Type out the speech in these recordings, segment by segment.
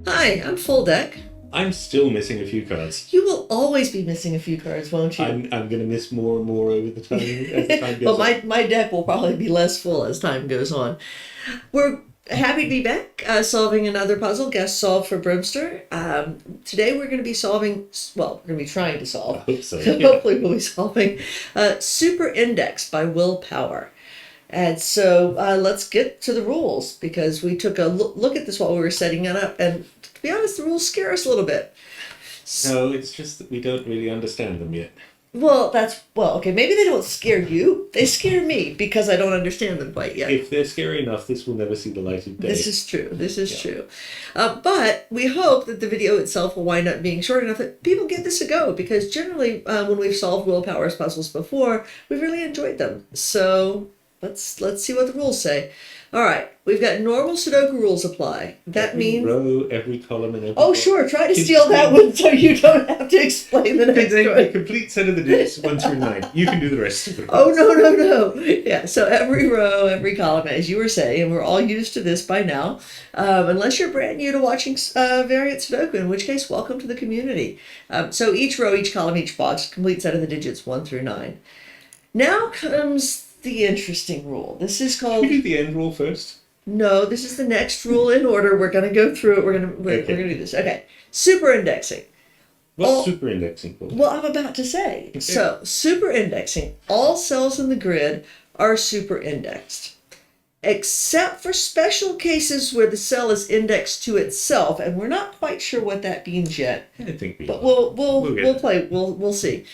Hi, I'm FullDeck. I'm still missing a few cards. You will always be missing a few cards, won't you? I'm going to miss more and more over the time as the time Well, goes on. my deck will probably be less full as time goes on. We're happy to be back, solving another puzzle, guest solve for Brimster. Today we're going to be solving, well, we're going to be trying to solve. I hope so. Yeah. Hopefully we'll be solving Super Index by Willpower. And so let's get to the rules, because we took a look at this while we were setting it up, and to be honest, the rules scare us a little bit. No, it's just that we don't really understand them yet. Well, okay, maybe they don't scare you. They scare me because I don't understand them quite yet. If they're scary enough, this will never see the light of day. This is true. This is true. But we hope that the video itself will wind up being short enough that people give this a go, because generally when we've solved Willpower's puzzles before, we've really enjoyed them. So let's see what the rules say. All right, we've got normal Sudoku rules apply. That every means row, every column, and every Oh, sure. Try to steal that one so you don't have to explain the next The one. complete set of the digits 1 through 9. You can do the rest of it. Oh, no. Yeah, so every row, every column, as you were saying, and we're all used to this by now, unless you're brand new to watching Variant Sudoku, in which case, welcome to the community. So each row, each column, each box, complete set of the digits 1 through 9. Now comes the interesting rule. This is called... Should we do the end rule first? No, this is the next rule in order. We're going to go through it. We're going to do this. Okay. Super indexing. What's super indexing for? Well, I'm about to say. Okay. So, super indexing. All cells in the grid are super indexed, except for special cases where the cell is indexed to itself, and we're not quite sure what that means yet. I think we But will. we'll play. We'll see.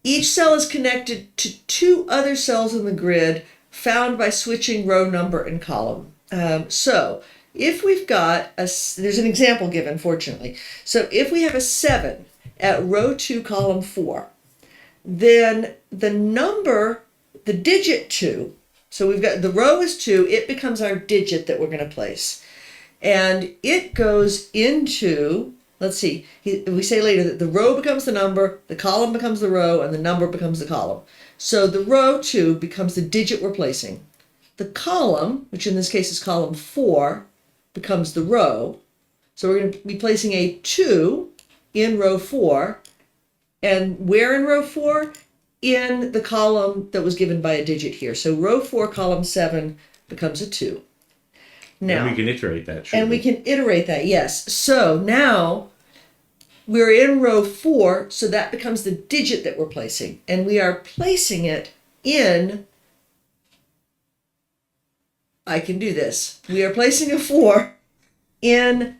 Each cell is connected to two other cells in the grid, found by switching row number and column. So if we've got there's an example given, fortunately. So if we have a 7 at row 2, column 4, then the digit 2, so we've got the row is 2, it becomes our digit that we're going to place. And it goes into, let's see, we say later that the row becomes the number, the column becomes the row, and the number becomes the column. So the row 2 becomes the digit we're placing. The column, which in this case is column 4, becomes the row. So we're going to be placing a 2 in row 4. And where in row 4? In the column that was given by a digit here. So row 4, column 7 becomes a 2. Now, and we can iterate that. And we can iterate that, yes. So now we're in row 4, so that becomes the digit that we're placing. And we are placing it in, I can do this. We are placing a 4 in,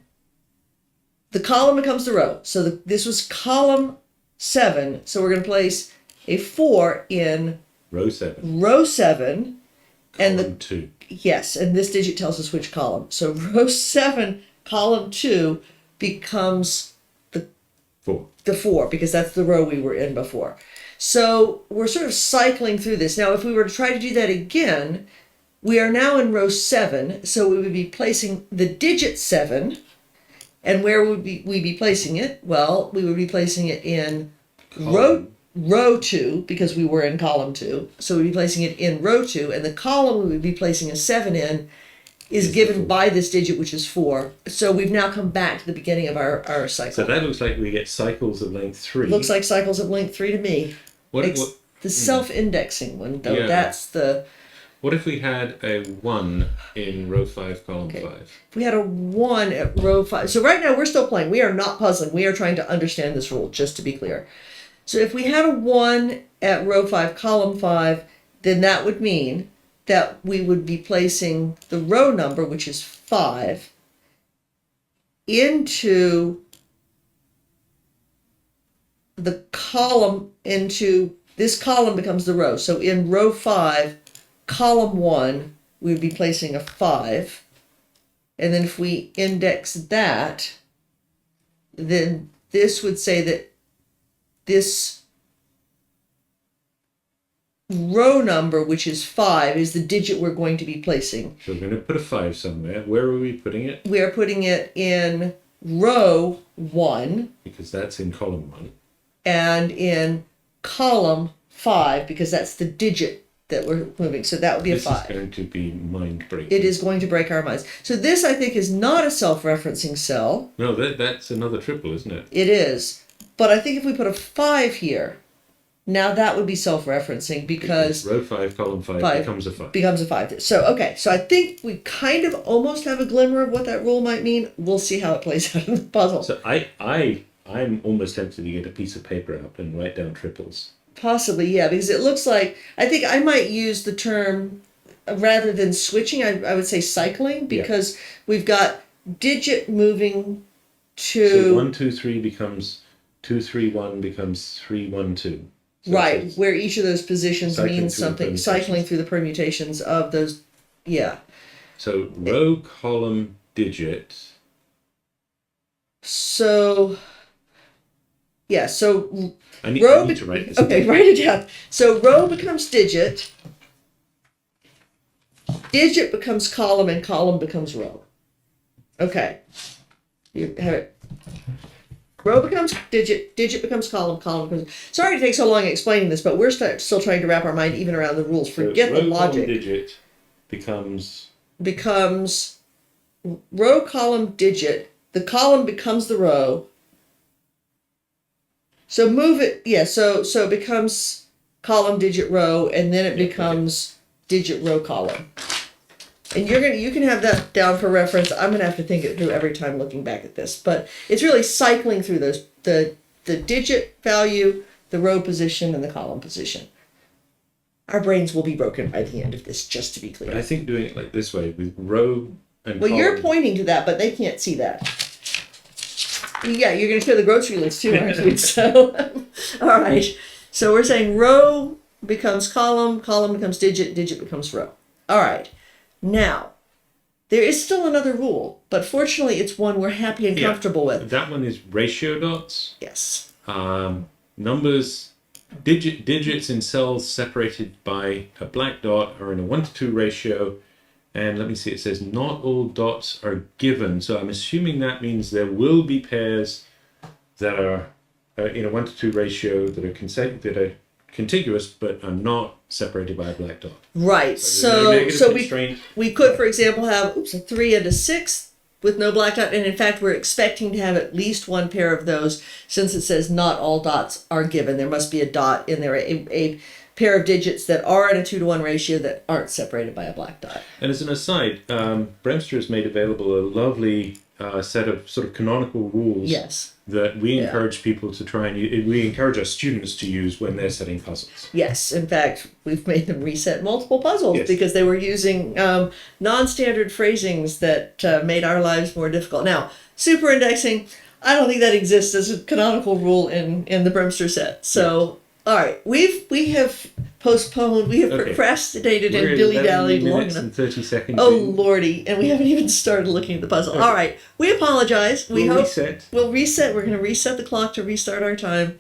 the column becomes the row. So this was column 7. So we're going to place a 4 in row 7. Row 7. Column And 2. Yes, and this digit tells us which column. So row 7, column 2 becomes 4. The 4, because that's the row we were in before. So we're sort of cycling through this. Now, if we were to try to do that again, we are now in row 7, so we would be placing the digit 7. And where would we be placing it? Well, we would be placing it in row 2, because we were in column 2. So we'd be placing it in row 2, and the column we would be placing a 7 in is given by this digit, which is 4. So we've now come back to the beginning of our cycle. So that looks like we get cycles of length 3. Looks like cycles of length 3 to me. What The self-indexing one, though, Yeah. that's the... What if we had a 1 in row 5, column 5? If we had a 1 at row 5... So right now we're still playing. We are not puzzling. We are trying to understand this rule, just to be clear. So if we had a 1 at row 5, column 5, then that would mean that we would be placing the row number, which is 5, into the column, into this column becomes the row. So in row 5, column 1, we would be placing a 5. And then if we index that, then this would say that this row number, which is 5, is the digit we're going to be placing. So we're going to put a 5 somewhere. Where are we putting it? We are putting it in row 1. Because that's in column 1. And in column 5, because that's the digit that we're moving. So that would be a This 5. is going to be mind-breaking. It is going to break our minds. So this, I think, is not a self-referencing cell. No, that's another triple, isn't it? It is. But I think if we put a 5 here, now that would be self-referencing because row 5, column 5 becomes a 5. Becomes a 5. So, okay. So I think we kind of almost have a glimmer of what that rule might mean. We'll see how it plays out in the puzzle. So I'm almost tempted to get a piece of paper out and write down triples. Possibly, yeah, because it looks like, I think I might use the term, rather than switching, I would say cycling, because we've got digit moving to... So 1, 2, 3 becomes 2, 3, 1 becomes 3, 1, 2. So right, where each of those positions means something, cycling through the permutations of those, yeah. So row, column, digit. So, yeah, so... I need to write this. Okay, write it down. So row becomes digit. Digit becomes column, and column becomes row. Okay. You have it. Row becomes digit, digit becomes column, column becomes... Sorry to take so long explaining this, but we're still trying to wrap our mind even around the rules. Forget so the logic. Row, digit becomes row, column, digit. The column becomes the row. So move it, yeah, so it becomes column, digit, row, and then it becomes digit, row, column. And you can have that down for reference. I'm gonna have to think it through every time looking back at this. But it's really cycling through those the digit value, the row position, and the column position. Our brains will be broken by the end of this, just to be clear. But I think doing it like this way with row and well, column. you're pointing to that, but they can't see that. Yeah, you're going to clear the grocery list too, aren't you? So, all right. So we're saying row becomes column, column becomes digit, digit becomes row. All right. Now, there is still another rule, but fortunately it's one we're happy and comfortable with. That one is ratio dots. Yes. Numbers, digits in cells separated by a black dot are in a 1:2 ratio. And let me see, it says not all dots are given. So I'm assuming that means there will be pairs that are in a 1:2 ratio that are contiguous but are not separated by a black dot. Right. So we could, for example, have a 3 and a 6 with no black dot. And in fact, we're expecting to have at least one pair of those since it says not all dots are given. There must be a dot in there, a pair of digits that are in a 2-to-1 ratio that aren't separated by a black dot. And as an aside, Bremster has made available a lovely set of sort of canonical rules that we encourage people to try and we encourage our students to use when they're setting puzzles. Yes, in fact, we've made them reset multiple puzzles because they were using non-standard phrasings that made our lives more difficult. Now, superindexing, I don't think that exists as a canonical rule in the Bremster set. So... All right, we have postponed, we have procrastinated and dilly-dallied long enough. And 30 seconds oh, in. Lordy, and we haven't even started looking at the puzzle. Okay. All right, we apologize. We'll reset. We'll reset. We're going to reset the clock to restart our time.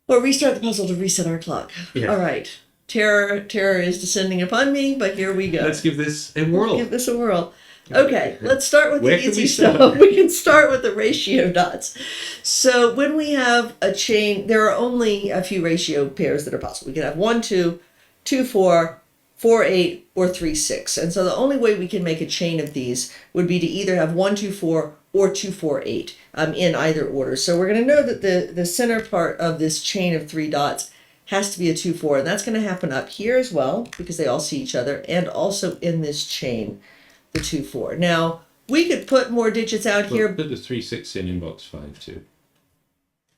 Or restart the puzzle to reset our clock. Yeah. All right. Terror is descending upon me, but here we go. Let's give this a whirl. Give this a whirl. Okay, let's start with the easy stuff. We can start with the ratio dots. So when we have a chain, there are only a few ratio pairs that are possible. We can have 1, 2, 2, 4, 4, 8, or 3, 6. And so the only way we can make a chain of these would be to either have 1, 2, 4 or 2, 4, 8 in either order. So we're going to know that the center part of this chain of 3 dots has to be a 2, 4. And that's going to happen up here as well because they all see each other and also in this chain. The 2, 4. Now, we could put more digits out here. Put the 3, 6 in box 5 too.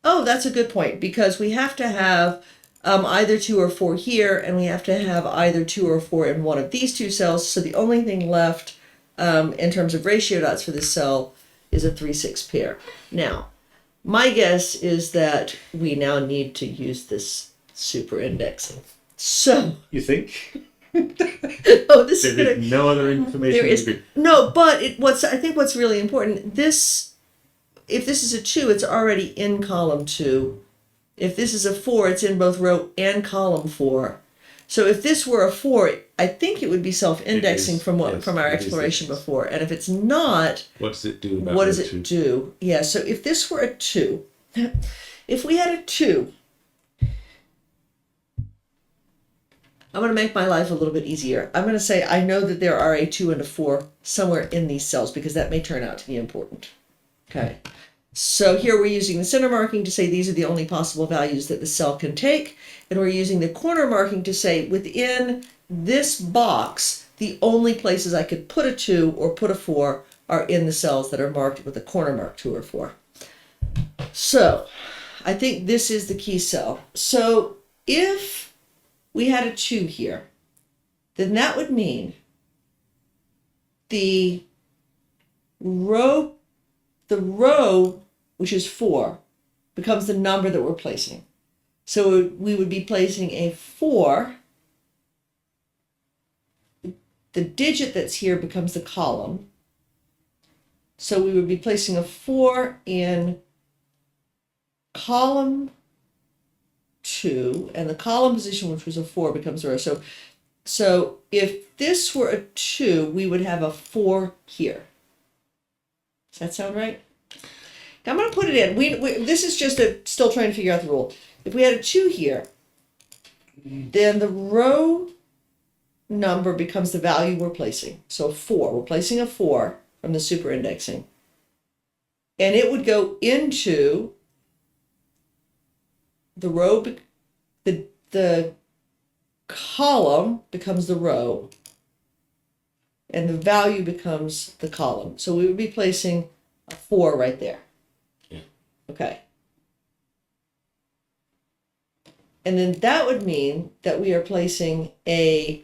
Oh, that's a good point because we have to have either 2 or 4 here, and we have to have either 2 or 4 in one of these 2 cells. So the only thing left in terms of ratio dots for this cell is a 3, 6 pair. Now, my guess is that we now need to use this super indexing. So you think? There is no other information. There is no, but I think what's really important. If this is a 2, it's already in column 2. If this is a 4, it's in both row and column 4. So if this were a 4, I think it would be self-indexing from our exploration before. And if it's not, what does it do? What does it do? Yeah. So if this were a 2, if we had a 2. I'm going to make my life a little bit easier. I'm going to say I know that there are a 2 and a 4 somewhere in these cells because that may turn out to be important. Okay. So here we're using the center marking to say these are the only possible values that the cell can take. And we're using the corner marking to say within this box, the only places I could put a 2 or put a 4 are in the cells that are marked with a corner mark 2 or 4. So I think this is the key cell. So if we had a 2 here, then that would mean the row, which is 4, becomes the number that we're placing. So we would be placing a 4. The digit that's here becomes the column. So we would be placing a 4 in column 2, and the column position, which was a 4, becomes a row. So if this were a 2, we would have a 4 here. Does that sound right? Now I'm going to put it in. This is just still trying to figure out the rule. If we had a 2 here, then the row number becomes the value we're placing. So 4. We're placing a 4 from the superindexing. And it would go into the row, the column becomes the row, and the value becomes the column. So we would be placing a 4 right there. Yeah. Okay. And then that would mean that we are placing the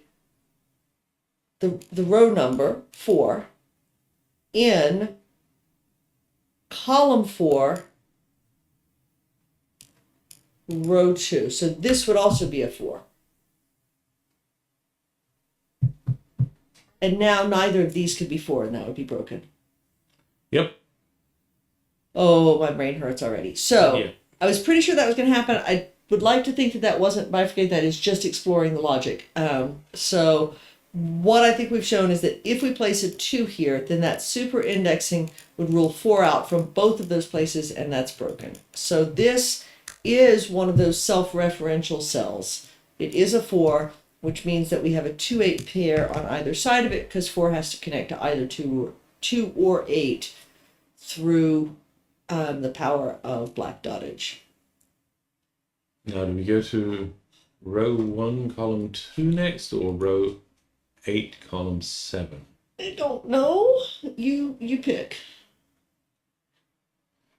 row number 4 in column 4, row 2. So this would also be a 4. And now neither of these could be 4, and that would be broken. Yep. Oh, my brain hurts already. So Yeah. I was pretty sure that was going to happen. I would like to think that that wasn't bifurcated. That is just exploring the logic. So what I think we've shown is that if we place a 2 here, then that super indexing would rule 4 out from both of those places, and that's broken. So this is one of those self-referential cells. It is a 4, which means that we have a 2-8 pair on either side of it, because 4 has to connect to either 2 or 8 through the power of black dottage. Now, do we go to row 1, column 2 next, or row 8, column 7? I don't know. You pick.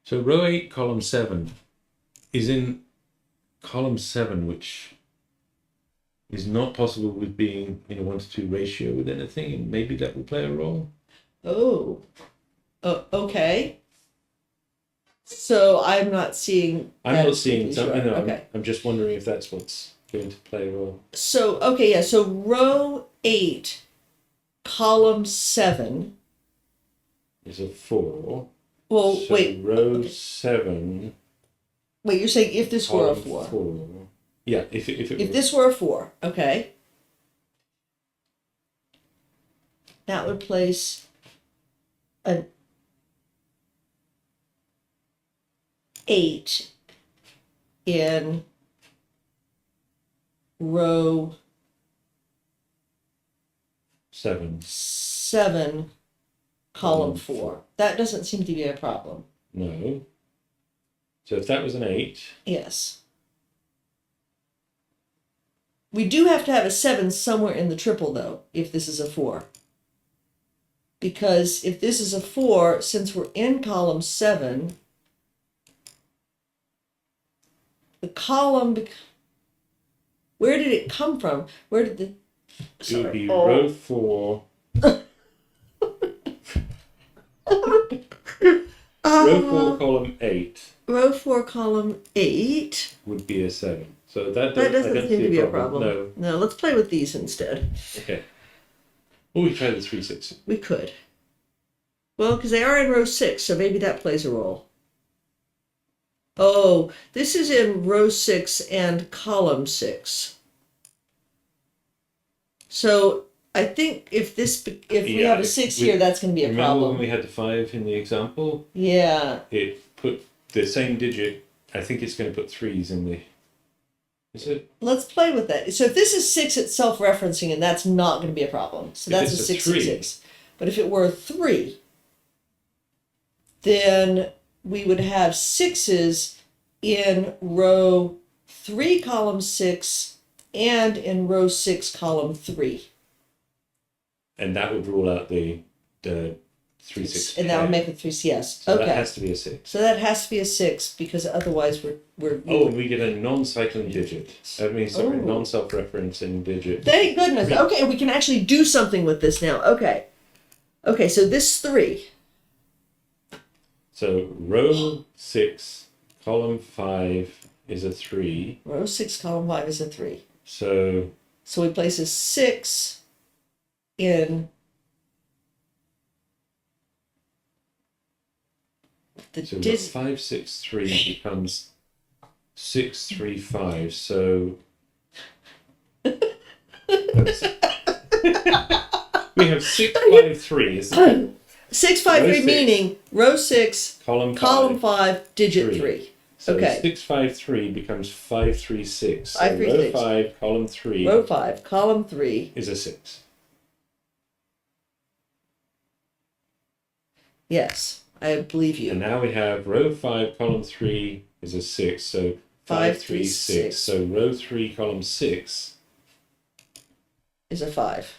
So row 8, column 7 is in column 7, which is not possible with being in a 1-to-2 ratio with anything, and maybe that will play a role. Oh, okay. So I'm not seeing. I'm not seeing something. Sure. No, Okay. I'm just wondering if that's what's going to play a role. So okay, yeah. So row 8, column 7 Is a 4. Well, so wait. Row Okay. 7. Wait, you're saying if this were a column 4? 4. Yeah, if This were a 4, okay. That would place an 8 in row 7. 7, column 4. That doesn't seem to be a problem. No. So if that was an 8. Yes. We do have to have a 7 somewhere in the triple, though, if this is a 4. Because if this is a 4, since we're in column 7, the column, where did it come from? Where did the... It would be row 4. Row 4, column 8. Row 4, column 8. Would be a 7. So that Doesn't seem to be a problem. No. No, let's play with these instead. Okay. Or we try the 3, 6. We could. Well, because they are in row 6, so maybe that plays a role. Oh, this is in row 6 and column 6. So I think if we have a 6 here, that's going to be a remember problem. when we had the 5 in the example? Yeah. It put the same digit. I think it's going to put 3s in the Is it? Let's play with that. So if this is 6, it's self-referencing, and that's not going to be a problem. So If that's it's a a 6, three. 6, 6. But if it were a 3, then we would have 6s in row 3, column 6, and in row 6, column 3. And that would rule out the 3, 6. And that would make it 3, yes. So okay. that has to be a 6. So that has to be a 6, because otherwise we're Oh, and we get a non-cycling digit. I mean, sorry, Oh. non-self-referencing digit. Thank goodness. Okay, we can actually do something with this now. Okay. Okay, so this 3. So row 6, column 5 is a 3. Row 6, column 5 is a 3. So So we place a 6 in the we've got 5, 6, 3 becomes 6, 3, 5. So we have 6, 5, 3. Is the 6, 5, Row 3, 6. meaning row 6, column 5. column 5, digit 3. 3. So Okay. 6, 5, 3 becomes 5, 3, 6. So 5, 3, row 6. 5, column 3 Row 5, column 3. is a 6. Yes, I believe And you. now we have row 5, column 3 is a 6. So 5, 3, 6. So row 3, column 6. Is a 5.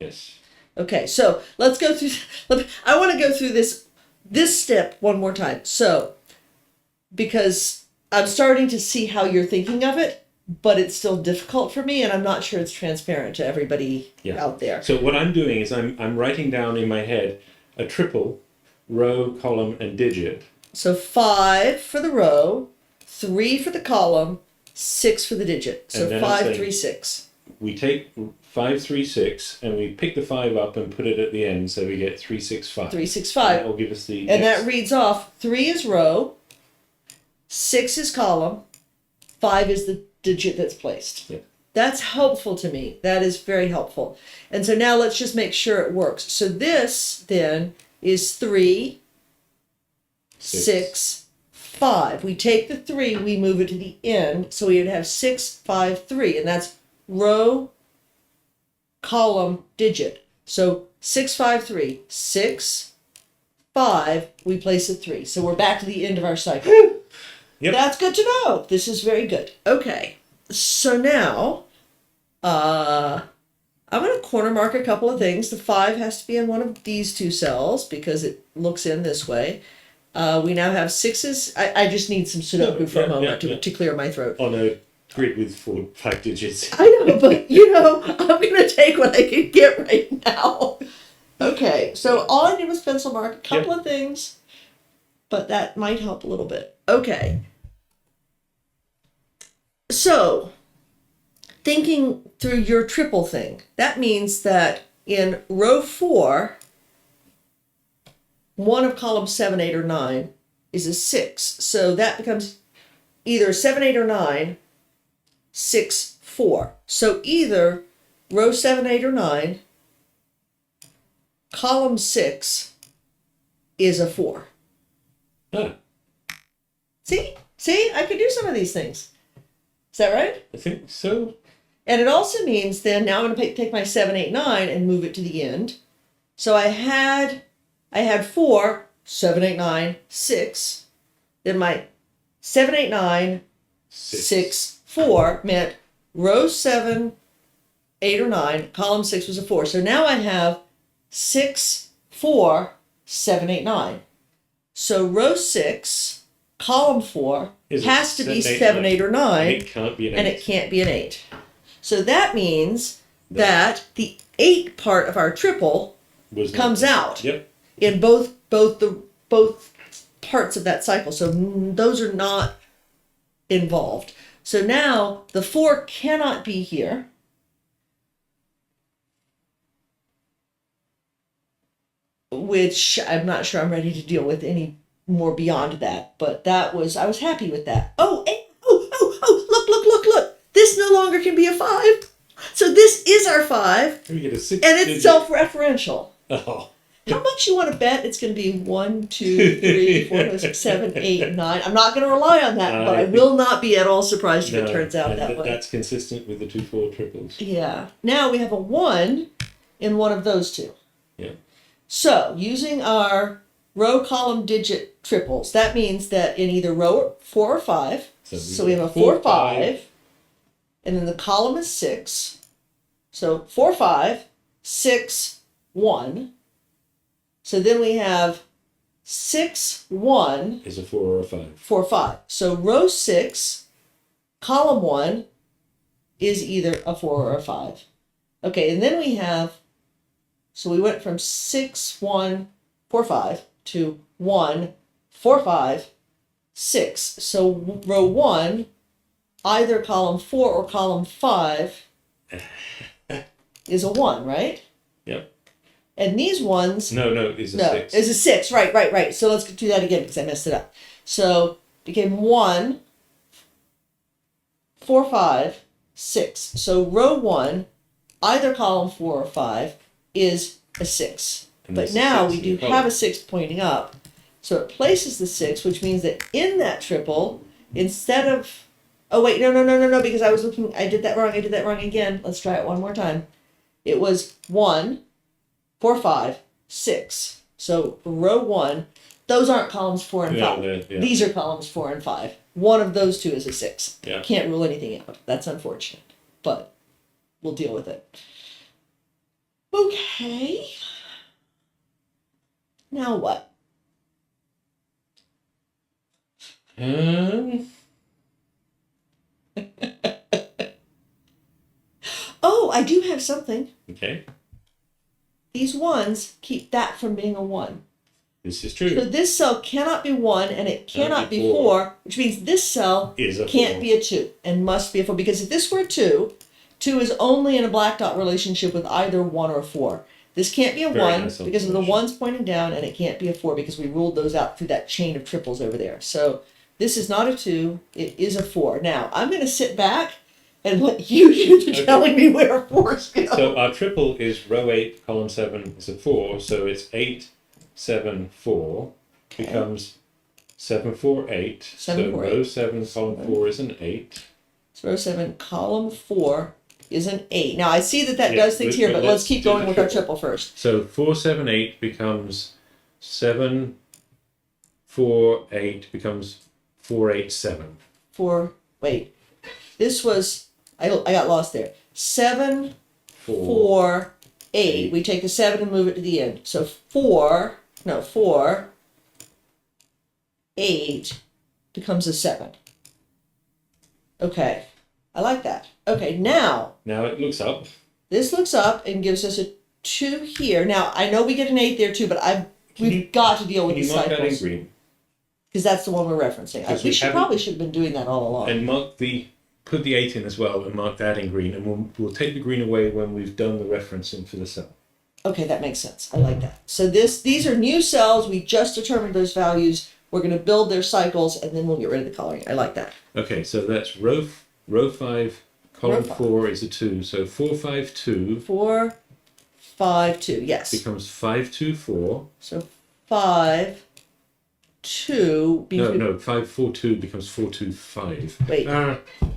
Yes. Okay, so let's go through. I want to go through this step one more time. So, because I'm starting to see how you're thinking of it, but it's still difficult for me, and I'm not sure it's transparent to everybody out there. So what I'm doing is I'm writing down in my head a triple, row, column, and digit. So 5 for the row, 3 for the column, 6 for the digit. So And then I'm 5, saying- 3, 6. We take 5, 3, 6, and we pick the 5 up and put it at the end, so we get 3, 6, 5. 3, 6, And 5. that will give us the And next. that reads off 3 is row, 6 is column, 5 is the digit that's placed. Yeah. That's helpful to me. That is very helpful. And so now let's just make sure it works. So this then is 3, 6, 5. We take the 3, we move it to the end. So we would have 6, 5, 3. And that's row, column, digit. So 6, 5, 3. 6, 5, we place a 3. So we're back to the end of our cycle. Yep. That's good to know. This is very good. Okay. So now, I'm going to corner mark a couple of things. The 5 has to be in one of these 2 cells because it looks in this way. We now have 6s. I just need some Sudoku for a moment to clear my throat. On a grid with 4, 5 digits. I know, but I'm going to take what I can get right now. Okay, so all I did was pencil mark a couple of things, but that might help a little bit. Okay. So, thinking through your triple thing, that means that in row 4, 1 of column 7, 8, or 9 is a 6. So that becomes either 7, 8, or 9, 6, 4. So either row 7, 8, or 9, column 6 is a 4. Ah, See, I can do some of these things. Is that right? I think so. And it also means then now I'm going to take my 7, 8, 9 and move it to the end. So I had 4, 7, 8, 9, 6. Then my 7, 8, 9, 6, 4 meant row 7, 8, or 9, column 6 was a 4. So now I have 6, 4, 7, 8, 9. So row 6, column 4 has to be 7, 8, or 9. It can't be an 8. And it can't be an 8. So that means that the 8 part of our triple comes out Yep. in both parts of that cycle. So those are not involved. So now the 4 cannot be here. Which I'm not sure I'm ready to deal with any more beyond that. But I was happy with that. Oh, look. This no longer can be a 5. So this is our 5. We get a 6. And it's self-referential. Oh. How much you want to bet it's going to be 1, 2, 3, 4, 5, 6, 7, 8, 9? I'm not going to rely on that, but I will not be at all surprised if it turns out that way. That's consistent with the 2, 4 triples. Yeah. Now we have a 1 in one of those two. Yeah. So using our row column digit triples, that means that in either row 4 or 5, so we have a 4, 5, and then the column is 6. So 4, 5, 6, 1. So then we have 6, 1. Is a 4 or a 5. 4, 5. So row 6, column 1 is either a 4 or a 5. Okay, and then we have, so we went from 6, 1, 4, 5 to 1, 4, 5, 6. So row 1, either column 4 or column 5 is a 1, right? Yep. And these ones... No, is a 6. Is a 6. Right. So let's do that again because I messed it up. So became 1, 4, 5, 6. So row 1, either column 4 or 5 is a 6. And but now we do have a 6 pointing up. So it places the 6, which means that in that triple, instead of... Oh, wait, no, because I was looking... I did that wrong again. Let's try it one more time. It was 1, 4, 5, 6. So row 1, those aren't columns 4 and 5. Yeah. These are columns 4 and 5. One of those two is a 6. Yeah. Can't rule anything out. That's unfortunate. But we'll deal with it. Okay. Now what? Oh, I do have something. Okay. These 1s keep that from being a 1. This is true. So this cell cannot be 1 and it cannot be 4, which means this cell can't be a 2 and must be a 4. Because if this were a 2, 2 is only in a black dot relationship with either 1 or 4. This can't be a 1 because of the 1s pointing down, and it can't be a 4 because we ruled those out through that chain of triples over there. So this is not a 2, it is a 4. Now, I'm going to sit back and let you do the telling me where 4s go. So our triple is row 8, column 7 is a 4, so it's 8, 7, 4, becomes 7, 4, 8. 7, so 4, row 8. 7, column 4 is an 8. So row 7, column 4 is an 8. Now I see that does things here, but let's keep going with our triple first. So 4, 7, 8 becomes 7, 4, 8 becomes 4, 8, 7. 4, wait. This was, I got lost there. 7, 4, 8. We take the 7 and move it to the end. So 4, 8 becomes a 7. Okay. I like that. Okay, now it looks up. This looks up and gives us a 2 here. Now, I know we get an 8 there too, but we've got to deal with the cycles. Can you mark that in green? Because that's the one we're referencing. We probably should have been doing that all along. And put the 8 in as well and mark that in green. And we'll take the green away when we've done the referencing for the cell. Okay, that makes sense. I like that. So these are new cells. We just determined those values. We're going to build their cycles, and then we'll get rid of the coloring. I like that. Okay, so that's row 5, column 4 is a 2. So 4, 5, 2. 4, 5, 2, yes. Becomes 5, 2, 4. So 5, 2. No, 5, 4, 2 becomes 4, 2, 5. Wait.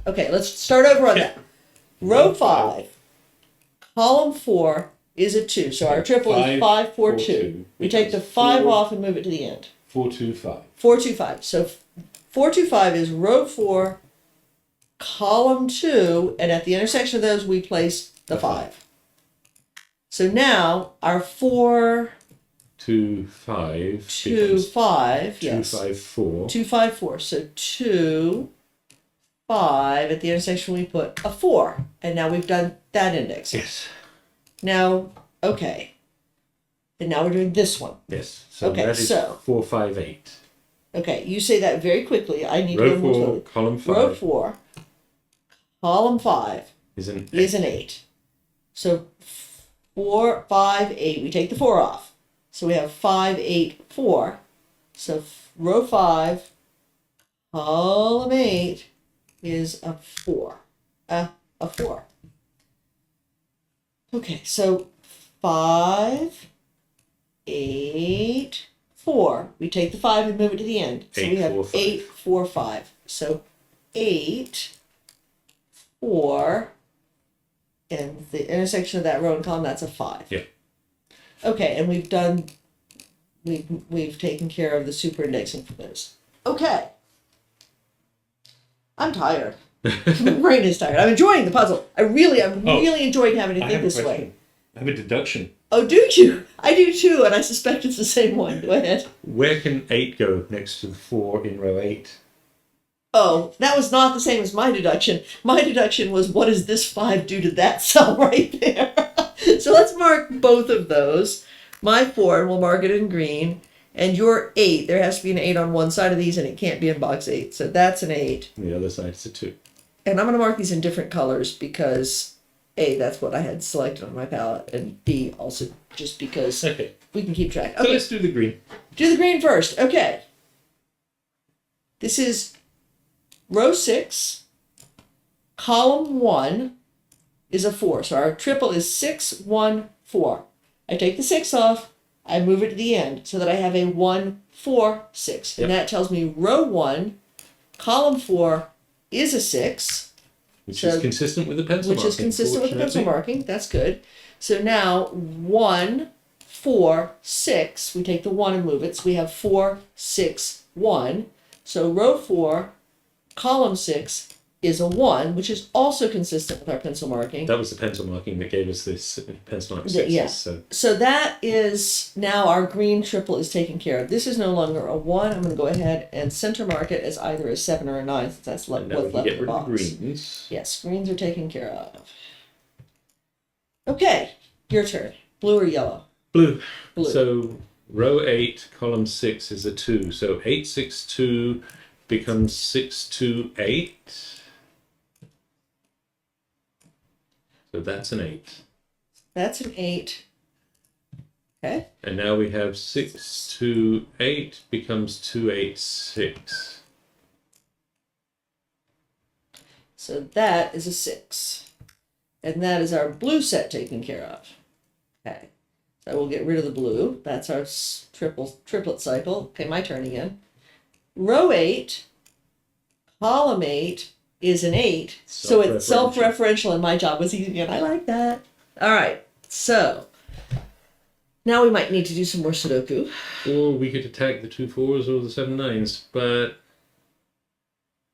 Okay, let's start over on that. Row 5, column 4 is a 2. So our triple is 5, 4, 2. We take the 5 off and move it to the end. 4, 2, 5. 4, 2, 5. So 4, 2, 5 is row 4, column 2, and at the intersection of those we place the 5. So now our 4, 2, 5. 2, 5. 2, 5, 4. 2, 5, 4. So 2, 5. At the intersection we put a 4. And now we've done that index. Yes. Now, okay. And now we're doing this one. Yes. So that is 4, 5, 8. Okay, you say that very quickly. I need row to go more 4, slowly. column 5. Row 4, column 5 is an 8. So 4, 5, 8. We take the 4 off. So we have 5, 8, 4. So row 5, column 8 is a 4. A 4. Okay, so 5, 8, 4. We take the 5 and move it to the end. So 8, we have 4, 5. 8, 4, 5. So 8, 4, and the intersection of that row and column, that's a 5. Yeah. Okay, and we've taken care of the super indexing for those. Okay. I'm tired. My brain is tired. I'm enjoying the puzzle. I'm really enjoying having to think this way. I have a deduction. Oh, do you? I do too, and I suspect it's the same one. Go ahead. Where can 8 go next to the 4 in row 8? Oh, that was not the same as my deduction. My deduction was, what does this 5 do to that cell right there? So let's mark both of those. My 4, and we'll mark it in green. And your 8, there has to be an 8 on one side of these, and it can't be in box 8. So that's an 8. And the other side is a 2. And I'm going to mark these in different colors because, A, that's what I had selected on my palette, and B, also just because we can keep track. Okay. So let's do the green. Do the green first. Okay. This is row 6, column 1 is a 4. So our triple is 6, 1, 4. I take the 6 off, I move it to the end so that I have a 1, 4, 6. And that tells me row 1, column 4 is a 6. Which is consistent with the pencil marking. Which is consistent with the pencil marking. That's good. So now 1, 4, 6. We take the 1 and move it. So we have 4, 6, 1. So row 4, column 6 is a 1, which is also consistent with our pencil marking. That was the pencil marking that gave us this pencil mark 6. Yeah. So that is now our green triple is taken care of. This is no longer a 1. I'm going to go ahead and center mark it as either a 7 or a 9, since that's what's left in the box. Greens. Yes, greens are taken care of. Okay, your turn. Blue or yellow? Blue. Blue. So row 8, column 6 is a 2. So 8, 6, 2 becomes 6, 2, 8. So that's an 8. That's an 8. Okay. And now we have 6, 2, 8 becomes 2, 8, 6. So that is a 6. And that is our blue set taken care of. Okay. So we'll get rid of the blue. That's our triplet cycle. Okay, my turn again. Row 8, column 8 is an 8. So it's self-referential, and my job was easy, and I like that. All right. So now we might need to do some more Sudoku. Or we could attack the 2 4s or the 7 9s, but...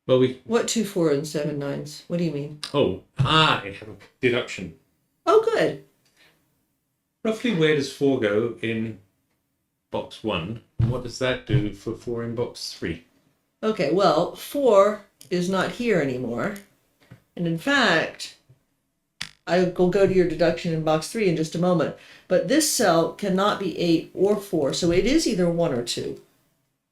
Well, What 2 4 and 7 9s? What do you mean? Oh, I have a deduction. Oh, good. Roughly where does 4 go in box 1? And what does that do for 4 in box 3? Okay, well, 4 is not here anymore. And in fact, I will go to your deduction in box 3 in just a moment. But this cell cannot be 8 or 4, so it is either 1 or 2.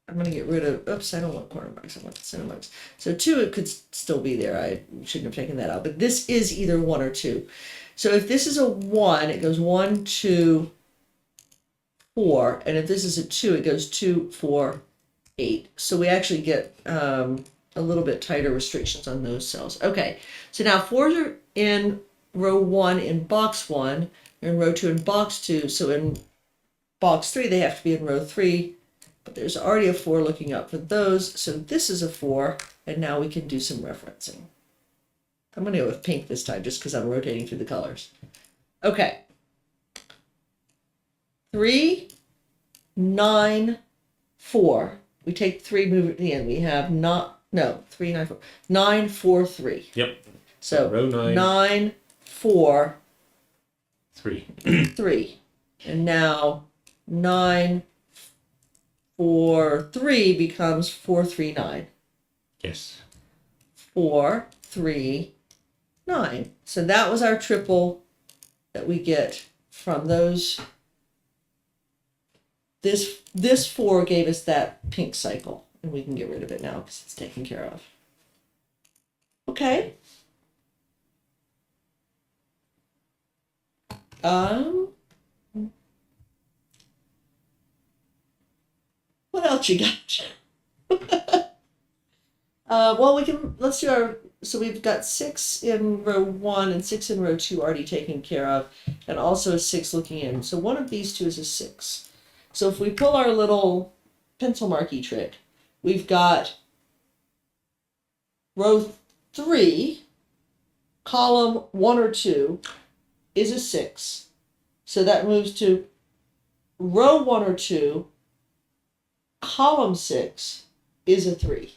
I'm going to get rid of, oops, I don't want corner marks, I want the center marks. So 2, it could still be there. I shouldn't have taken that out. But this is either 1 or 2. So if this is a 1, it goes 1, 2, 4. And if this is a 2, it goes 2, 4, 8. So we actually get a little bit tighter restrictions on those cells. Okay, so now 4s are in row 1 in box 1, they're in row 2 in box 2, so in box 3 they have to be in row 3, but there's already a 4 looking up for those, so this is a 4, and now we can do some referencing. I'm going to go with pink this time just because I'm rotating through the colors. Okay. 3, 9, 4. We take 3, move it to the end. We have 3, 9, 4. 9, 4, 3. Yep. So row 9. 9, 4, 3. 3. And now 9, 4, 3 becomes 4, 3, 9. Yes. 4, 3, 9. So that was our triple that we get from those. This 4 gave us that pink cycle, and we can get rid of it now because it's taken care of. Okay. What else you got? Well, let's do so we've got 6 in row 1 and 6 in row 2 already taken care of, and also a 6 looking in. So one of these two is a 6. So if we pull our little pencil marquee trick, we've got row 3, column 1 or 2 is a 6. So that moves to row 1 or 2, column 6 is a 3.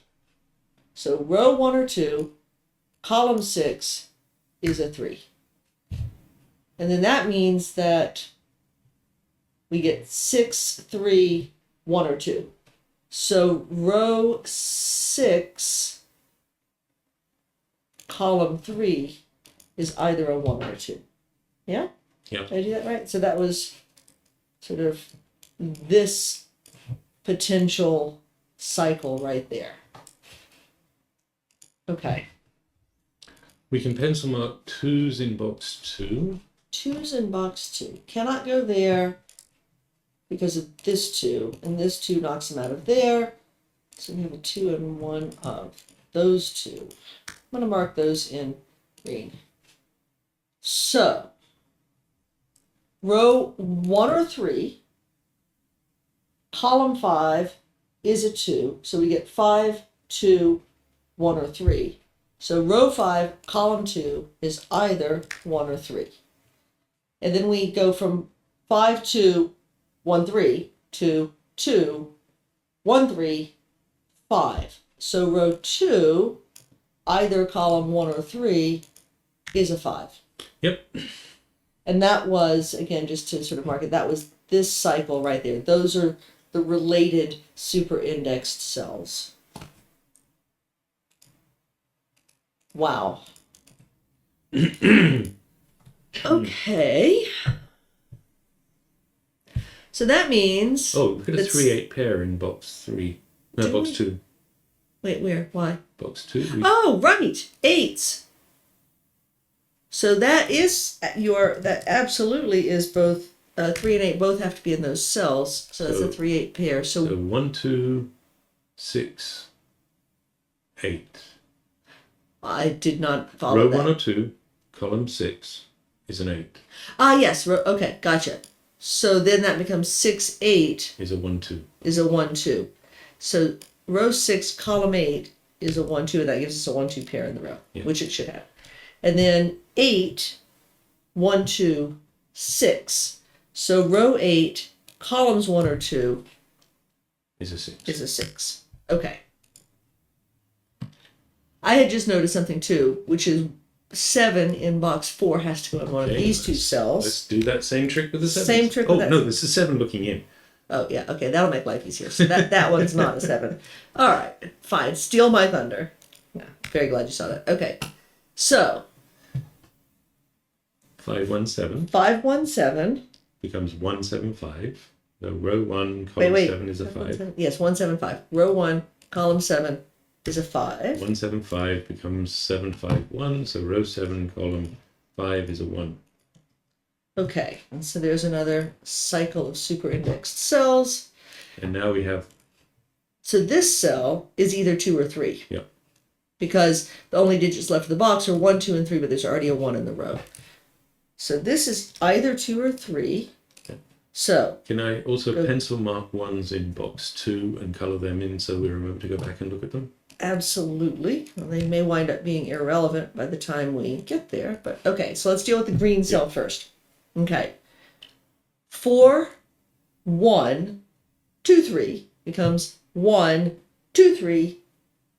So row 1 or 2, column 6 is a 3. And then that means that we get 6, 3, 1 or 2. So row 6, column 3 is either a 1 or a 2. Yeah? Yep. Did I do that right? So that was sort of this potential cycle right there. Okay. We can pencil mark 2's in box 2. 2's in box 2. Cannot go there because of this 2, and this 2 knocks them out of there. So we have a 2 and 1 of those 2. I'm going to mark those in green. So, row 1 or 3, column 5 is a 2. So we get 5, 2, 1 or 3. So row 5, column 2 is either 1 or 3. And then we go from 5, 2, 1, 3 to 2, 1, 3, 5. So row 2, either column 1 or 3, is a 5. Yep. And that was, again, just to sort of mark it, that was this cycle right there. Those are the related super indexed cells. Wow. Okay. So that means... Oh, look at a 3-8 pair in box 3. No, box 2. Wait, where? Why? Box 2. Oh, right. 8s. So that is that absolutely is both 3 and 8 both have to be in those cells. So that's a 3-8 pair. So 1, 2, 6, 8. I did not follow Row that. 1 or 2, column 6 is an 8. Ah, yes. Okay, gotcha. So then that becomes 6, 8 Is a 1, 2. is a 1, 2. So row 6, column 8 is a 1, 2, and that gives us a 1, 2 pair in the row, which it should have. And then 8, 1, 2, 6. So row 8, columns 1 or 2 Is a 6. is a 6. Okay. I had just noticed something too, which is 7 in box 4 has to go in one of these two cells. Let's do that same trick with the 7. Same trick with that. Oh, no, this is 7 looking in. Oh, yeah. Okay, that'll make life easier. So that one's not a 7. All right, fine. Steal my thunder. Yeah, very glad you saw that. Okay. So 517 517 becomes 175. So row 1, column 7 is a 5. Yes, 175. Row 1, column 7 is a 5. 175 becomes 751. So row 7, column 5 is a 1. Okay, and so there's another cycle of super indexed cells. And now we have... So this cell is either 2 or 3. Yep. Because the only digits left in the box are 1, 2, and 3, but there's already a 1 in the row. So this is either 2 or 3. Okay. So can I also pencil mark 1s in box 2 and color them in so we remember to go back and look at them? Absolutely. Well, they may wind up being irrelevant by the time we get there. But okay, so let's deal with the green cell first. Okay. 4, 1, 2, 3 becomes 1, 2, 3,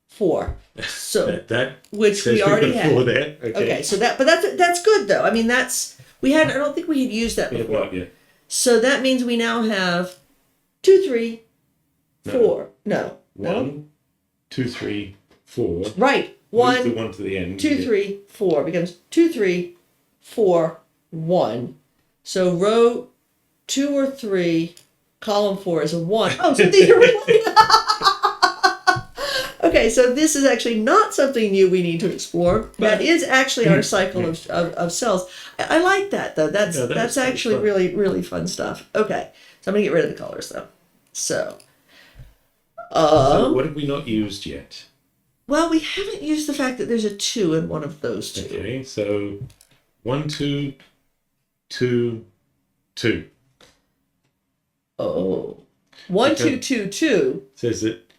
4. So that which we already had. There. Okay, so that's good though. I mean I don't think we had used that before. Not yet. So that means we now have 2, 3, 4. No. 1, 2, 3, 4. Right. Move the 1 to the end. 2, 3, 4 becomes 2, 3, 4, 1. So row 2 or 3, column 4 is a 1. Oh, so these are related. Okay, so this is actually not something new we need to explore. That is actually our cycle of cells. I like that though. That's actually really, really fun stuff. Okay, so I'm gonna get rid of the colors though. So what have we not used yet? Well, we haven't used the fact that there's a 2 in one of those two. Okay, so 1, 2, 2, 2. Oh. 1, 2, 2, 2. Says that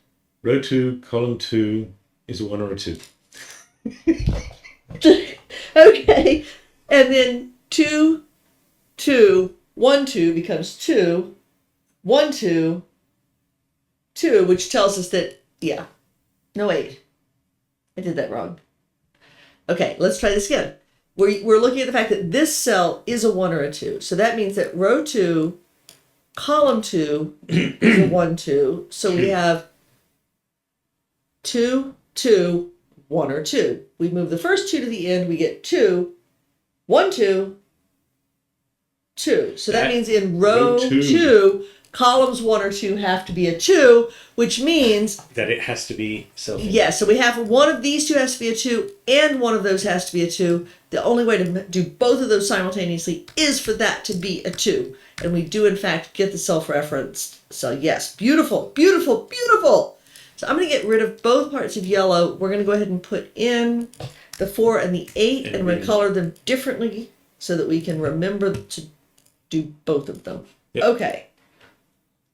row 2, column 2 is a 1 or a 2. Okay. And then 2, 2, 1, 2 becomes 2, 1, 2, 2, which tells us that, yeah. No, wait. I did that wrong. Okay, let's try this again. We're looking at the fact that this cell is a 1 or a 2. So that means that row 2, column 2 is a 1, 2. So we have 2, 2, 1 or 2. We move the first 2 to the end, we get 2, 1, 2, 2. So that means in row 2, columns 1 or 2 have to be a 2, which means that it has to be self-indexed. Yeah, so we have one of these two has to be a 2, and one of those has to be a 2. The only way to do both of those simultaneously is for that to be a 2. And we do, in fact, get the self-referenced. So yes, beautiful, beautiful, beautiful. So I'm going to get rid of both parts of yellow. We're going to go ahead and put in the 4 and the 8, and we're going to color them differently so that we can remember to do both of them. Yep. Okay.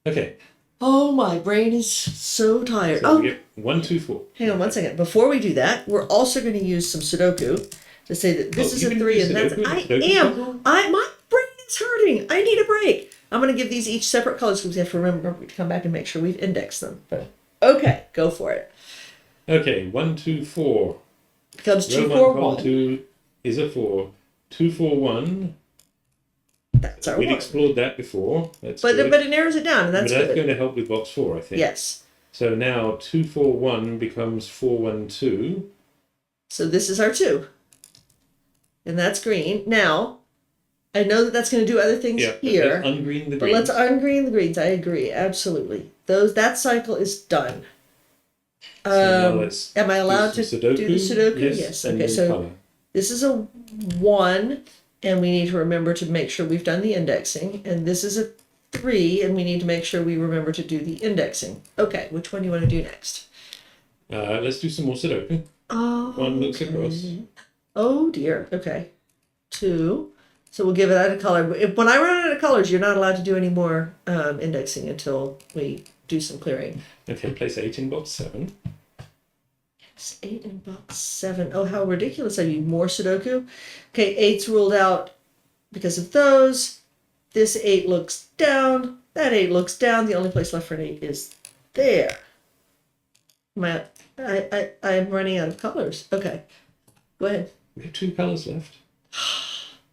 Okay. Oh, my brain is so tired. So we get 1, 2, 4. Hang on one second. Before we do that, we're also going to use some Sudoku to say that this is a 3 and that's. My brain is hurting. I need a break. I'm going to give these each separate colors because we have to remember to come back and make sure we've indexed them. But okay, go for it. Okay, 1, 2, 4 becomes 2, 4, 1. Column 2 is a 4. 2, 4, 1. That's our We'd 1. explored that before. But it narrows it down, and that's good. Going to help with box 4, I think. Yes. So now 2, 4, 1 becomes 4, 1, 2. So this is our 2. And that's green. Now, I know that that's going to do other things here. Let's ungreen the greens. But let's ungreen the greens. I agree. Absolutely. That cycle is done. So am I allowed to do the Sudoku? Yes. Okay, so color. This is a 1, and we need to remember to make sure we've done the indexing. And this is a 3, and we need to make sure we remember to do the indexing. Okay, which one do you want to do next? Let's do some more Sudoku. Oh, one looks across. Oh dear. Okay. 2. So we'll give it a color. When I run out of colors, you're not allowed to do any more indexing until we do some clearing. Okay, place 8 in box 7. 8 in box 7. Oh, how ridiculous. I need more Sudoku. Okay, 8's ruled out because of those. This 8 looks down. That 8 looks down. The only place left for an 8 is there. I'm running out of colors. Okay, go ahead. We have 2 colors left.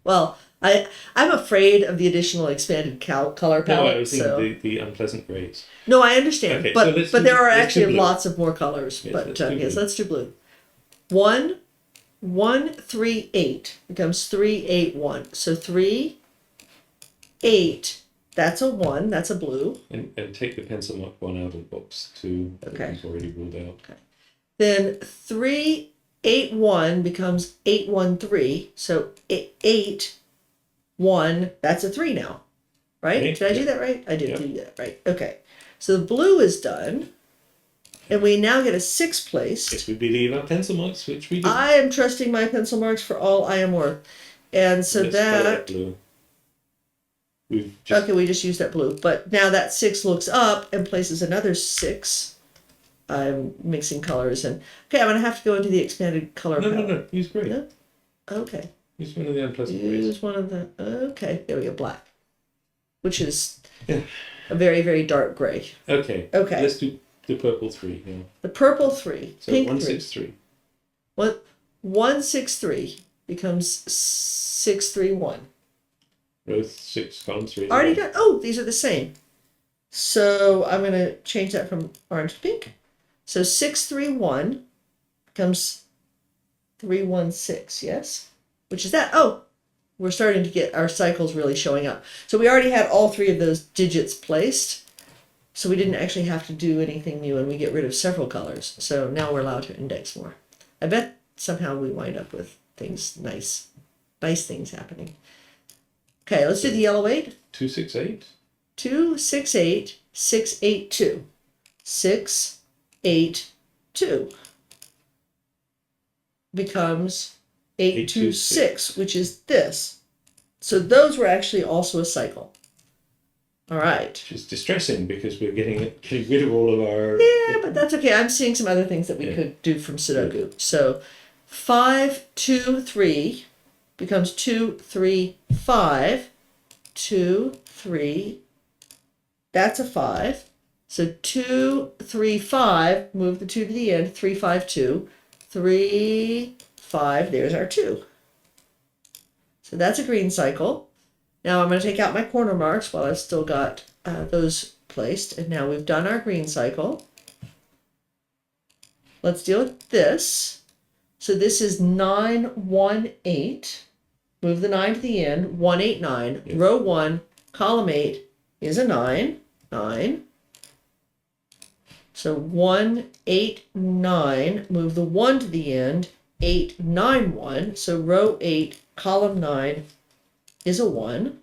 Well, I'm afraid of the additional expanded color palette. No, I was thinking the unpleasant grays. No, I understand, Okay, but so there are actually lots of more colors. Yes, But let's do blue. 1, 1, 3, 8 becomes 3, 8, 1. So 3, 8. That's a 1. That's a blue. And take the pencil mark 1 out of box 2. Okay. We've already ruled out. Okay. Then 3, 8, 1 becomes 8, 1, 3. So 8, 1. That's a 3 now, right? Okay. Did I do that right? I did do that right. Okay. So the blue is done. And we now get a 6 placed. If we believe our pencil marks, which we do. I am trusting my pencil marks for all I am worth. And so that blue. We just used that blue. But now that 6 looks up and places another 6. I'm mixing colors. And okay, I'm going to have to go into the expanded color palette. No. Use gray. No? Okay. Use one of the unpleasant grays. Use one of the... Okay, there we go, black. Which is a very, very dark gray. Okay. Let's do the purple 3 now. The purple 3. So pink 1, 3. 6, 3. 1, 6, 3 becomes 6, 3, 1. Row 6, column 3. Already done. Oh, these are the same. So I'm going to change that from orange to pink. So 6, 3, 1 becomes 3, 1, 6. Yes? Which is that? Oh, we're starting to get our cycles really showing up. So we already had all 3 of those digits placed. So we didn't actually have to do anything new, and we get rid of several colors. So now we're allowed to index more. I bet somehow we wind up with things, nice things happening. Okay, let's do the yellow 8. 2, 6, 8. 2, 6, 8, 6, 8, 2. 6, 8, 2. Becomes 8, 2, 6, which is this. So those were actually also a cycle. All right. Which is distressing because we're getting rid of all of our. Yeah, but that's okay. I'm seeing some other things that we could do from Sudoku. So 5, 2, 3 becomes 2, 3, 5. 2, 3. That's a 5. So 2, 3, 5. Move the 2 to the end. 3, 5, 2. 3, 5. There's our 2. So that's a green cycle. Now I'm going to take out my corner marks while I've still got those placed. And now we've done our green cycle. Let's deal with this. So this is 9, 1, 8. Move the 9 to the end. 1, 8, 9. Yep. Row 1, column 8 is a 9. 9. So 1, 8, 9. Move the 1 to the end. 8, 9, 1. So row 8, column 9 is a 1.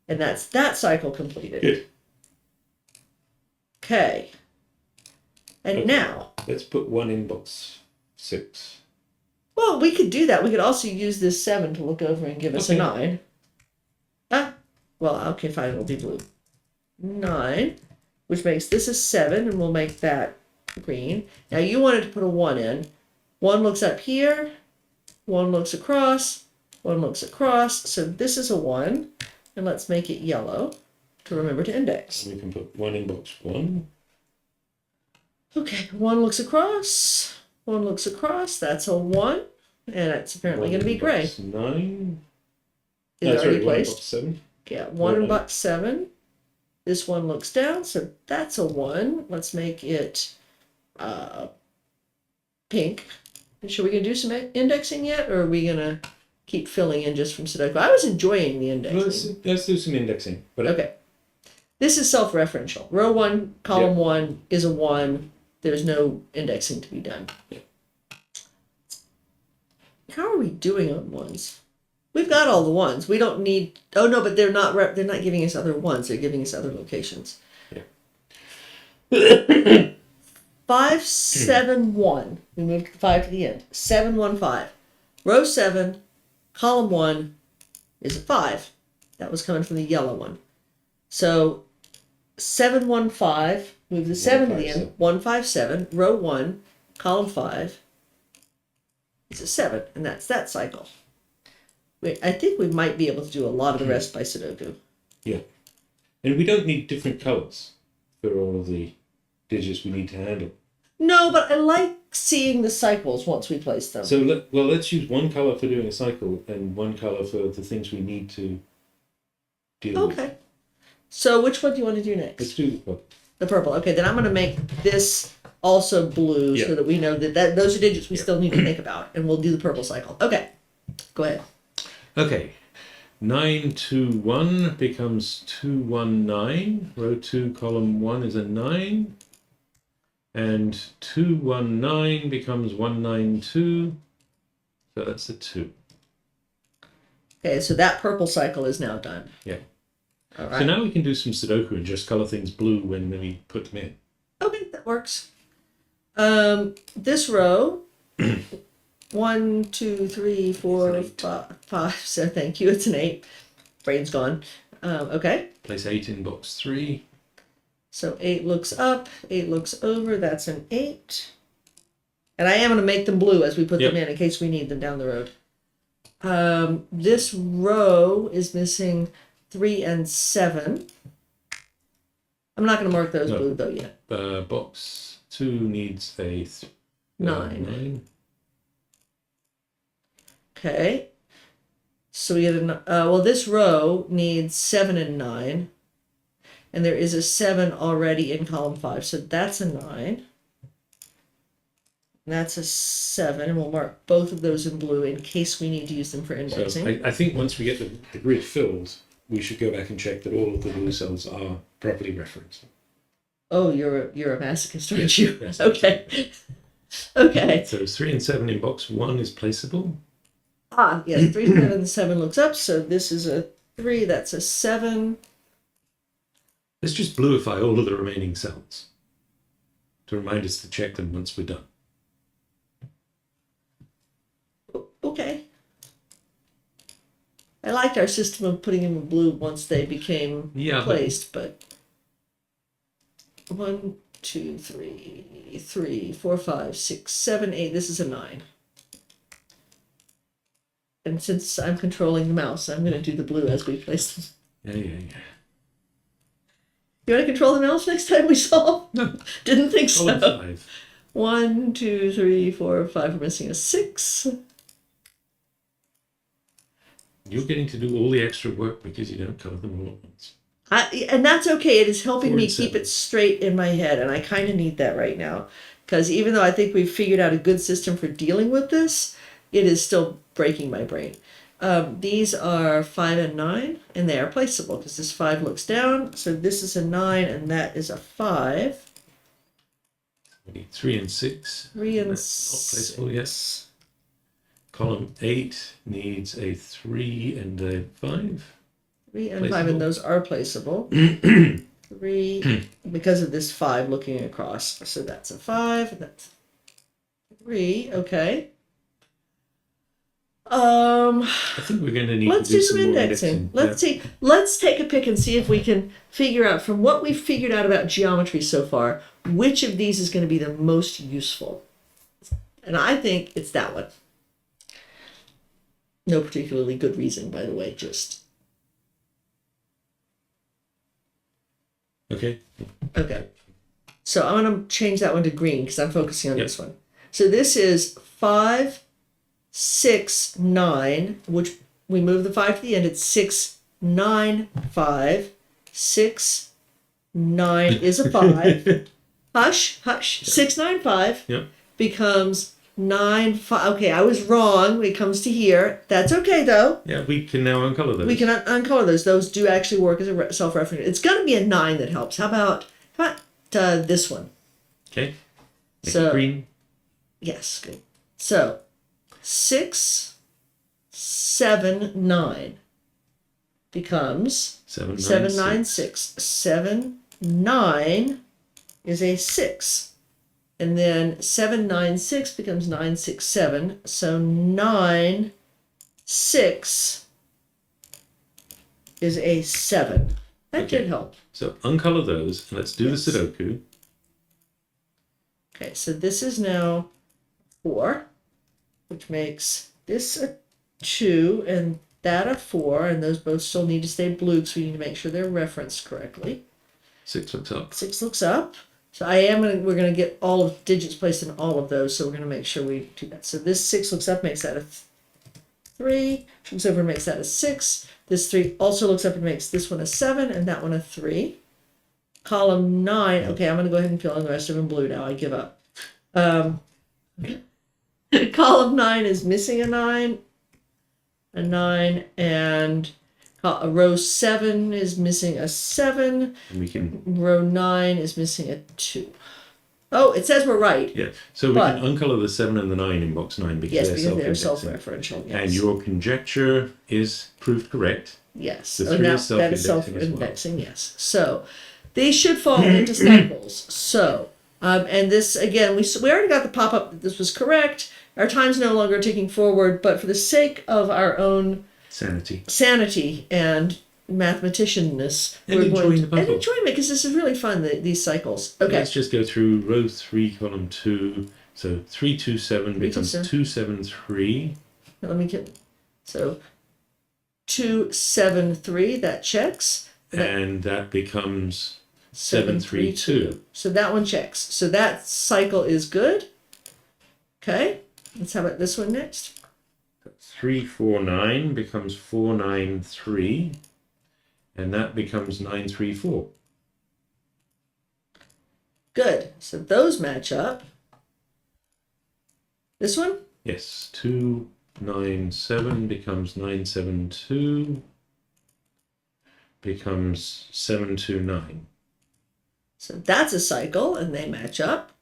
And that's that cycle completed. Good. Okay. And okay. Now. Let's put 1 in box 6. Well, we could do that. We could also use this 7 to look over and give us a 9. Well, okay, fine. It'll be blue. 9, which makes this a 7, and we'll make that green. Now, you wanted to put a 1 in. 1 looks up here. 1 looks across. 1 looks across. So this is a 1. And let's make it yellow to remember to index. And we can put 1 in box 1. Okay, 1 looks across. 1 looks across. That's a 1. And it's apparently going to be gray. 9. Is already placed. 1 in box 7. Yeah, 1 in box 7. This one looks down, so that's a 1. Let's make it pink. Should we gonna do some indexing yet, or are we gonna keep filling in just from Sudoku? I was enjoying the indexing. Let's do some indexing. But okay. This is self-referential. Row 1, column 1 is a 1. There's no indexing to be done. Yeah. How are we doing on 1s? We've got all the 1s. We don't need. Oh no, but they're not. They're not giving us other 1s. They're giving us other locations. Yeah. 5, 7, 1. We moved the 5 to the end. 7, 1, 5. Row 7, column 1 is a 5. That was coming from the yellow one. So 7, 1, 5. Move the 7 to the end. 1, 5, 7. Row 1, column 5 is a 7. And that's that cycle. I think we might be able to do a lot of the rest by Sudoku. Yeah. And we don't need different colors for all of the digits we need to handle. No, but I like seeing the cycles once we place them. So let's use one color for doing a cycle and one color for the things we need to deal with. Okay. So which one do you want to do next? Let's do the purple. The purple. Okay, then I'm going to make this also blue so that we know that those are digits we still need to think about, and we'll do the purple cycle. Okay, go ahead. Okay. 9, 2, 1 becomes 2, 1, 9. Row 2, column 1 is a 9. And 2, 1, 9 becomes 1, 9, 2. So that's a 2. Okay, so that purple cycle is now done. Yeah. All right. So now we can do some Sudoku and just color things blue when we put them in. Okay, that works. This row, 1, 2, 3, 4, 5. So thank you. It's an 8. Brain's gone. Okay. Place 8 in box 3. So 8 looks up, 8 looks over. That's an 8. And I am going to make them blue as we put them in case we need them down the road. This row is missing 3 and 7. I'm not going to mark those blue though yet. Box 2 needs a 9. Okay. So we get well, this row needs 7 and 9. And there is a 7 already in column 5. So that's a 9. And that's a 7. And we'll mark both of those in blue in case we need to use them for indexing. So I think once we get the grid filled, we should go back and check that all of the blue cells are properly referenced. Oh, you're a masochist, aren't you? Yes. Okay. Okay. So 3 and 7 in box 1 is placeable. Yes, 3, 7, and 7 looks up. So this is a 3. That's a 7. Let's just bluify all of the remaining cells to remind us to check them once we're done. Okay. I liked our system of putting them in blue once they became placed, but 1, 2, 3, 4, 5, 6, 7, 8. This is a 9. And since I'm controlling the mouse, I'm going to do the blue as we place them. Yeah. You want to control the mouse next time we solve? No. Didn't think so. 5. 1, 2, 3, 4, 5. We're missing a 6. You're getting to do all the extra work because you don't cover them all at once. And that's okay. It is helping 4 me and keep 7. it straight in my head, and I kind of need that right now. Because even though I think we've figured out a good system for dealing with this, it is still breaking my brain. These are 5 and 9, and they are placeable because this 5 looks down. So this is a 9, and that is a 5. We need 3 and 6. 3 and That's 6. not placeable, yes. Column 8 needs a 3 and a 5. 3 and 5, and those are placeable. 3, because of this 5 looking across. So that's a 5, that's 3, okay. I think we're going to need Let's to do some more indexing. Let's take a pick and see if we can figure out, from what we've figured out about geometry so far, which of these is going to be the most useful. And I think it's that one. No particularly good reason, by the way, just. Okay. So I'm going to change that one to green because I'm focusing on this one. So this is 5, 6, 9, which we move the 5 to the end. It's 6, 9, 5. 6, 9 is a 5. Hush. 6, 9, 5 becomes 9, 5. Okay, I was wrong when it comes to here. That's okay, though. Yeah, we can now uncolor those. We can uncolor those. Those do actually work as a self-reference. It's going to be a 9 that helps. How about this one? Okay. Make So it green. Yes, good. So 6, 7, 9 becomes 7, 9, 6. 7, 9 is a 6. And then 7, 9, 6 becomes 9, 6, 7. So 9, 6 is a 7. That did help. So uncolor those, and let's do the Sudoku. Okay, so this is now 4, which makes this a 2 and that a 4, and those both still need to stay blue, so we need to make sure they're referenced correctly. 6 looks up. 6 looks up. So we're gonna get all of digits placed in all of those, so we're gonna make sure we do that. So this 6 looks up, makes that a 3, looks over and makes that a 6. This 3 also looks up and makes this one a 7 and that one a 3. Column 9, okay, I'm gonna go ahead and fill in the rest of them blue now, I give up. Column 9 is missing a 9, and row 7 is missing a 7. And we can. Row 9 is missing a 2. Oh, it says we're right. Yeah, so we can uncolor the 7 and the 9 in box 9 because they're self-referential. Yes. And your conjecture is proved correct. Yes. The 3 is that is self-indexing as well. yes. So these should fall into cycles. So, and this, again, we already got the pop-up that this was correct. Our time's no longer ticking forward, but for the sake of our own sanity and mathematicianness, and enjoying the puzzle. And enjoyment, because this is really fun, these cycles. Okay. Let's just go through row 3, column 2. So 3, 2, 7 becomes 2, 7, 3. Let me get, so 2, 7, 3, that checks. And that becomes 7, 3, 2. So that one checks. So that cycle is good. Okay. Let's have it this one next. 3, 4, 9 becomes 4, 9, 3. And that becomes 9, 3, 4. Good. So those match up. This one? Yes. 2, 9, 7 becomes 9, 7, 2. Becomes 7, 2, 9. So that's a cycle, and they match up.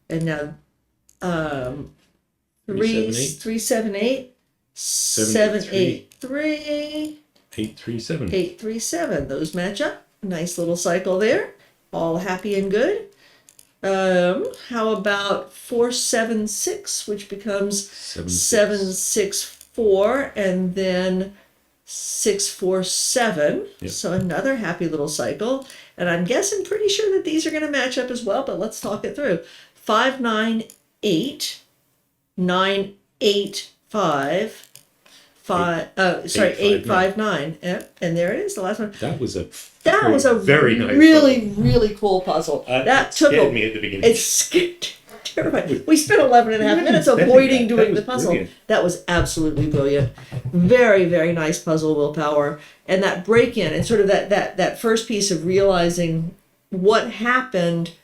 And now 3, 7, 8. 7, 8, 3. 8, 3, 7. 8, 3, 7. Those match up. Nice little cycle there. All happy and good. How about 4, 7, 6, which becomes 7, 6, 4, and then 6, 4, 7. Yep. So another happy little cycle. And I'm guessing pretty sure that these are going to match up as well, but let's talk it through. 5, 9, 8, 9, 8, 5, 5, sorry, 8, 5, 9. Yep. And there it is, the last one. That was a Very nice really cool puzzle. That took scared me at the beginning. It scared terrified. We spent 11 and a half minutes avoiding doing the puzzle. Brilliant. That was absolutely brilliant. Very, very nice puzzle, Willpower. And that break-in and sort of that first piece of realizing what happened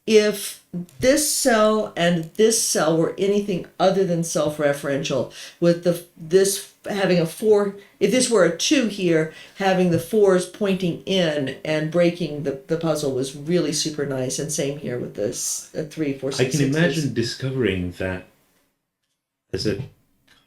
if this cell and this cell were anything other than self-referential, with this having a 4, if this were a 2 here, having the 4s pointing in and breaking the puzzle was really super nice. And same here with this 3, 4, 6. I can imagine discovering that as a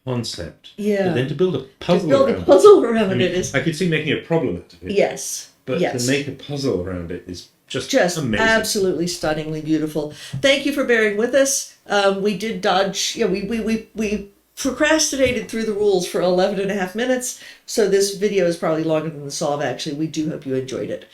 concept. Yeah. But then to build a puzzle around it is. I could see making a problem out of it. Yes. But yes. to make a puzzle around it is just amazing. Absolutely stunningly beautiful. Thank you for bearing with us. We did dodge, we procrastinated through the rules for 11 and a half minutes. So this video is probably longer than the solve, actually. We do hope you enjoyed it.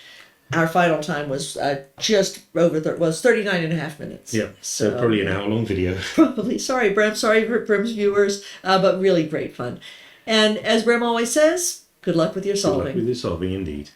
Our final time was just over, was 39 and a half minutes. Yeah, so probably an hour-long video. Probably. Sorry, Brem. Sorry for Brem's viewers, but really great fun. And as Brem always says, good luck with your solving. Good luck with your solving, indeed.